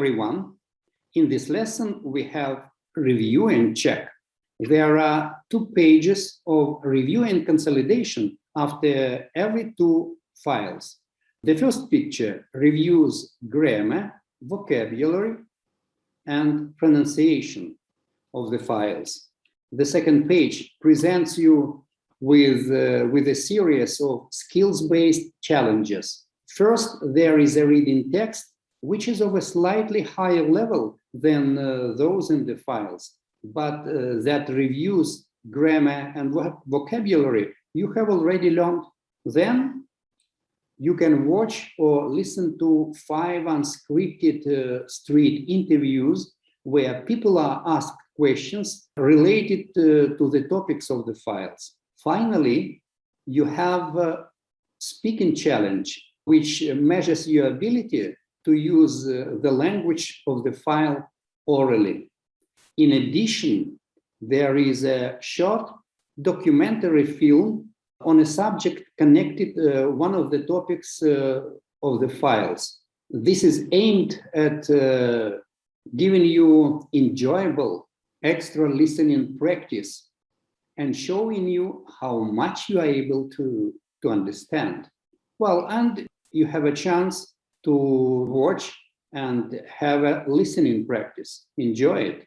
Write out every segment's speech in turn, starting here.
everyone. In this lesson, we have review and check. There are 2 pages of review and consolidation after every 2 files. The first picture reviews grammar, vocabulary, and pronunciation of the files. The second page presents you with a series of skills-based challenges. First, there is a reading text, which is of a slightly higher level than those in the files, but that reviews grammar and vocabulary you have already learned. Then you can watch or listen to 5 unscripted street interviews where people are asked questions related to the topics of the files. Finally, you have a speaking challenge, which measures your ability to use the language of the file orally. In addition, there is a short documentary film on a subject connected one of the topics of the files. This is aimed at giving you enjoyable extra listening practice and showing you how much you are able to understand. Well, and you have a chance to watch and have a listening practice. Enjoy it.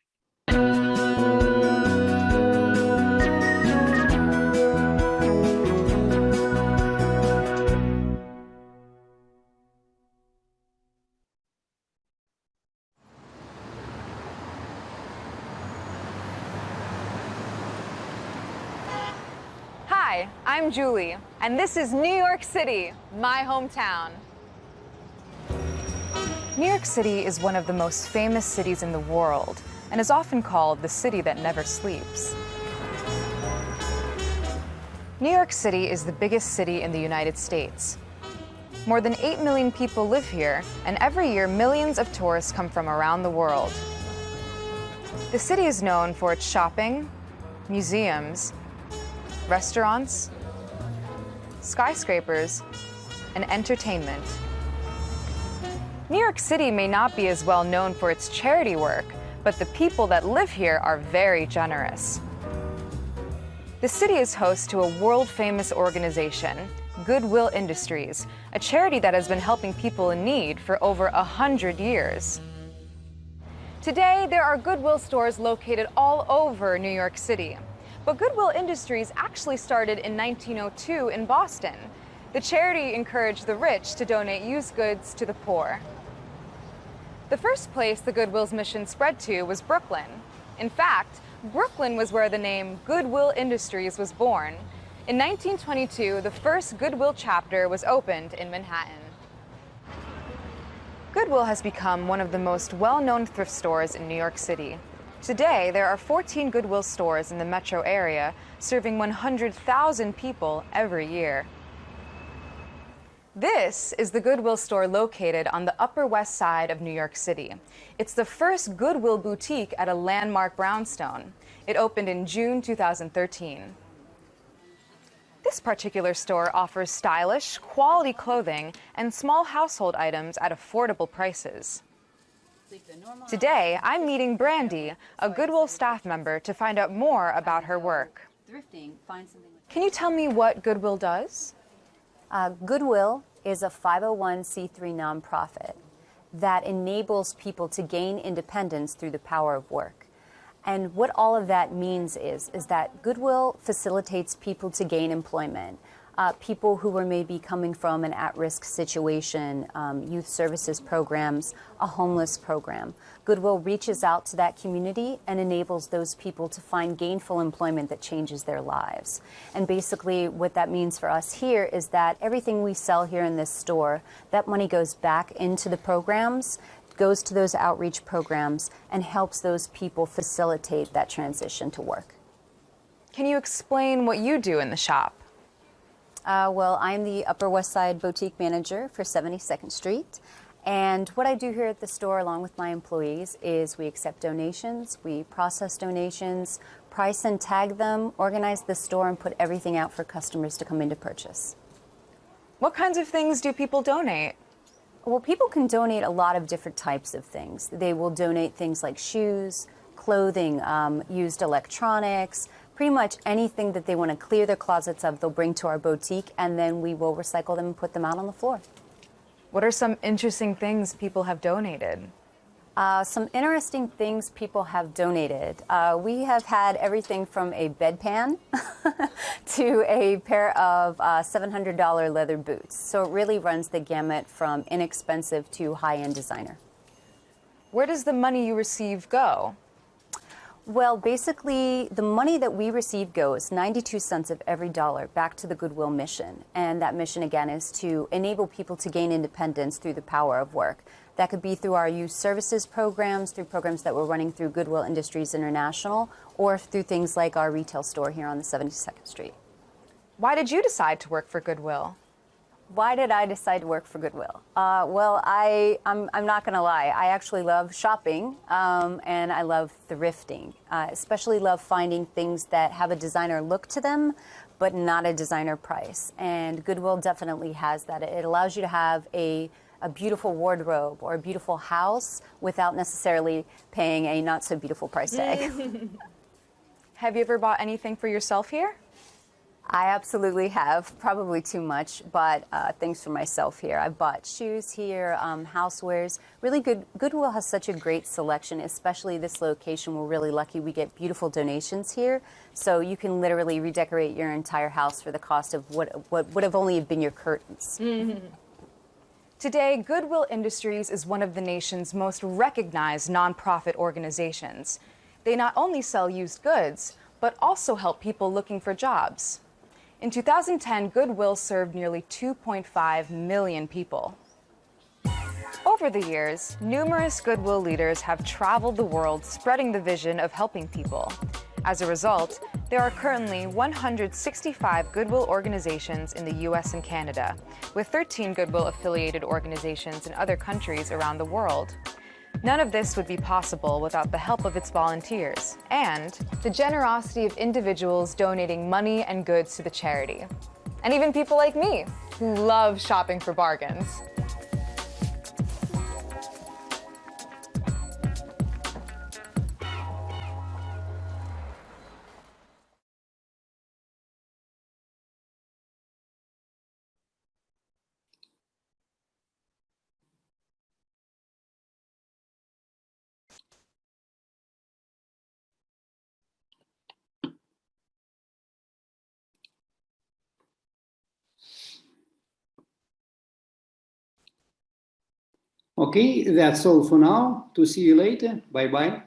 Hi, I'm Julie, and this is New York City, my hometown. New York City is one of the most famous cities in the world and is often called the city that never sleeps. New York City is the biggest city in the United States. More than 8 million people live here, and every year millions of tourists come from around the world. The city is known for its shopping, museums, restaurants, skyscrapers, and entertainment. New York City may not be as well known for its charity work, but the people that live here are very generous. The city is host to a world-famous organization, Goodwill Industries, a charity that has been helping people in need for over 100 years. Today, there are Goodwill stores located all over New York City. But Goodwill Industries actually started in 1902 in Boston. The charity encouraged the rich to donate used goods to the poor. The first place the Goodwill's mission spread to was Brooklyn. In fact, Brooklyn was where the name Goodwill Industries was born. In 1922, the first Goodwill chapter was opened in Manhattan. Goodwill has become one of the most well-known thrift stores in New York City. Today, there are 14 Goodwill stores in the metro area, serving 100,000 people every year. This is the Goodwill store located on the Upper West Side of New York City. It's the first Goodwill boutique at a landmark brownstone. It opened in June 2013. This particular store offers stylish, quality clothing and small household items at affordable prices. Today, I'm meeting Brandy, a Goodwill staff member, to find out more about her work. Can you tell me what Goodwill does? Goodwill is a 501c3 nonprofit that enables people to gain independence through the power of work. And what all of that means is that Goodwill facilitates people to gain employment. People who are maybe coming from an at-risk situation, youth services programs, a homeless program. Goodwill reaches out to that community and enables those people to find gainful employment that changes their lives. And basically what that means for us here is that everything we sell here in this store, that money goes back into the programs, goes to those outreach programs, and helps those people facilitate that transition to work. Can you explain what you do in the shop? Well, I'm the Upper West Side boutique manager for 72nd Street. And what I do here at the store, along with my employees, is we accept donations, we process donations, price and tag them, organize the store, and put everything out for customers to come in to purchase. What kinds of things do people donate? Well, people can donate a lot of different types of things. They will donate things like shoes, clothing, used electronics, pretty much anything that they want to clear their closets of, they'll bring to our boutique, and then we will recycle them and put them out on the floor. What are some interesting things people have donated? Some interesting things people have donated. We have had everything from a bedpan to a pair of $700 leather boots. So it really runs the gamut from inexpensive to high-end designer. Where does the money you receive go? Well, basically, the money that we receive goes 92 cents of every dollar back to the Goodwill mission. And that mission, again, is to enable people to gain independence through the power of work. That could be through our youth services programs, through programs that we're running through Goodwill Industries International, or through things like our retail store here on the 72nd Street. Why did you decide to work for Goodwill? Why did I decide to work for Goodwill? Well, I'm not going to lie. I actually love shopping, and I love thrifting. Especially love finding things that have a designer look to them, but not a designer price. And Goodwill definitely has that. It allows you to have a beautiful wardrobe or a beautiful house without necessarily paying a not so beautiful price tag. Have you ever bought anything for yourself here? I absolutely have, probably too much, but things for myself here. I've bought shoes here, housewares. Really good. Goodwill has such a great selection, especially this location. We're really lucky we get beautiful donations here. So you can literally redecorate your entire house for the cost of what would have only been your curtains. Today, Goodwill Industries is one of the nation's most recognized nonprofit organizations. They not only sell used goods, but also help people looking for jobs. In 2010, Goodwill served nearly 2.5 million people. Over the years, numerous Goodwill leaders have traveled the world spreading the vision of helping people. As a result, there are currently 165 Goodwill organizations in the US and Canada, with 13 Goodwill-affiliated organizations in other countries around the world. None of this would be possible without the help of its volunteers and the generosity of individuals donating money and goods to the charity. And even people like me, who love shopping for bargains. Okay, that's all for now. To see you later. Bye-bye.